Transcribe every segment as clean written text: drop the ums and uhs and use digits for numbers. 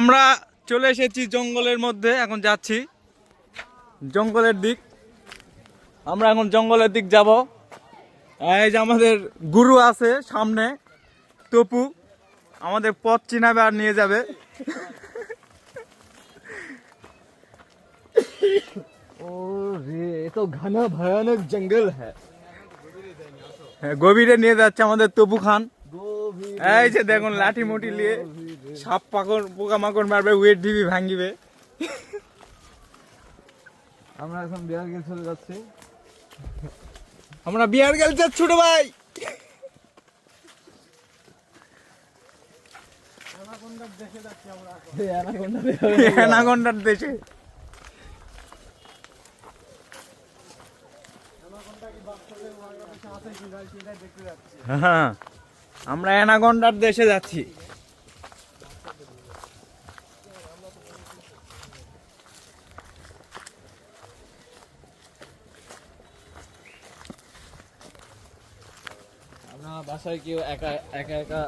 আমরা চলে এসেছি জঙ্গলের মধ্যে, এখন যাচ্ছি জঙ্গলের দিক। আমরা এখন জঙ্গলের দিক যাব। এই যে আমাদের গুরু আছে সামনে, তপু আমাদের পথ চিনাবে আর নিয়ে যাবে। ये तो घना भयानक जंगल है। গভীরে নিয়ে যাচ্ছে আমাদের তপু খান। এই যে দেখুন লাঠি মুটি নিয়ে সাপ পাকড় পোকামাকড় মারবে, ওয়েট দিবি ভাঙিবে। আমরা এখন বিহার গেলে চলে যাচ্ছি। আমরা বিহার গেল ছোট ভাই। অ্যানাকোন্ডার দেশে। হ্যাঁ, আমরা অ্যানাকোন্ডার দেশে যাচ্ছি। আপনারা বাসায় কেউ একা একা একা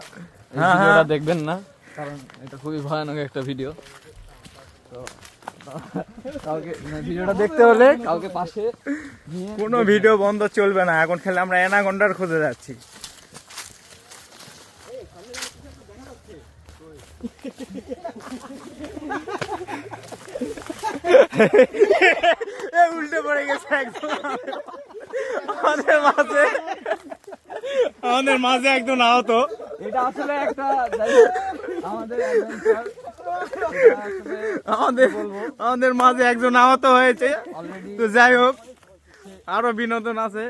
হ্যাঁ, ভিডিওটা হ্যাঁ। দেখবেন না, কারণ এটা খুবই ভয়ানক একটা ভিডিও। তো কাউকে ভিডিওটা দেখতে হলে কাউকে পাশে নিয়ে কোনো ভিডিও বন্ধ চলবে না, এখন খেলে আমরা অ্যানাকোন্ডার খুঁজে যাচ্ছি। উল্টে পড়ে গেছে একদম আমাদের মাঝে একদম আহত। এটা আসলে একটা আমাদের adventure। এটা আসলে আমাদের মাঝে একজন আহত হয়েছে। already তো যাই হোক, আরো বিনোদন আছে।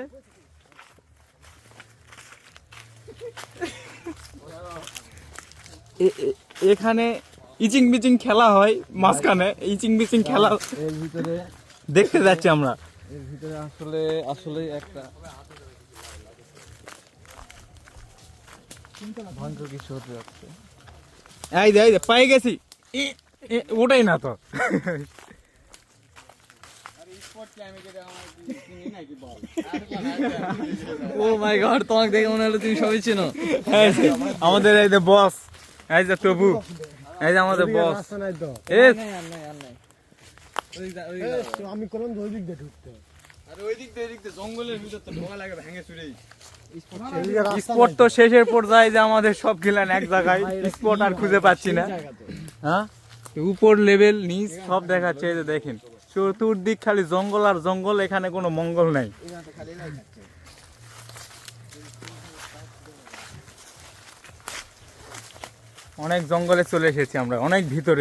এখানে ইচিং বিচিং খেলা হয় মাঝখানে, ইচিং বিচিং খেলা এর ভিতরে দেখতে যাচ্ছি আমরা। আসলে একটা ভয়ঙ্কর কিছু হতে যাচ্ছে। এই যে পাই গেছি। ওটাই না তো। ও মাই গড, তোমাকে দেখে মনে হলো তুমি সবই চিনো। আমাদের এই যে বস, এই যে তবু, এই যে আমাদের বস। আমি কোন ওই দিক দিয়ে ঢুকতে জঙ্গলের ভিতর তো ঢোকা লাগে ভেঙে চুরে। স্পট তো শেষের পর্যায়ে, যে আমাদের সব খেলেন এক জায়গায়, স্পট আর খুঁজে পাচ্ছি না। হ্যাঁ, উপর লেভেল নিচ সব দেখাচ্ছে। এই যে দেখেন চতুর্দিক খালি জঙ্গল আর জঙ্গল, এখানে কোনো মঙ্গল নাই। অনেক জঙ্গলে চলে এসেছি আমরা, অনেক ভিতরে।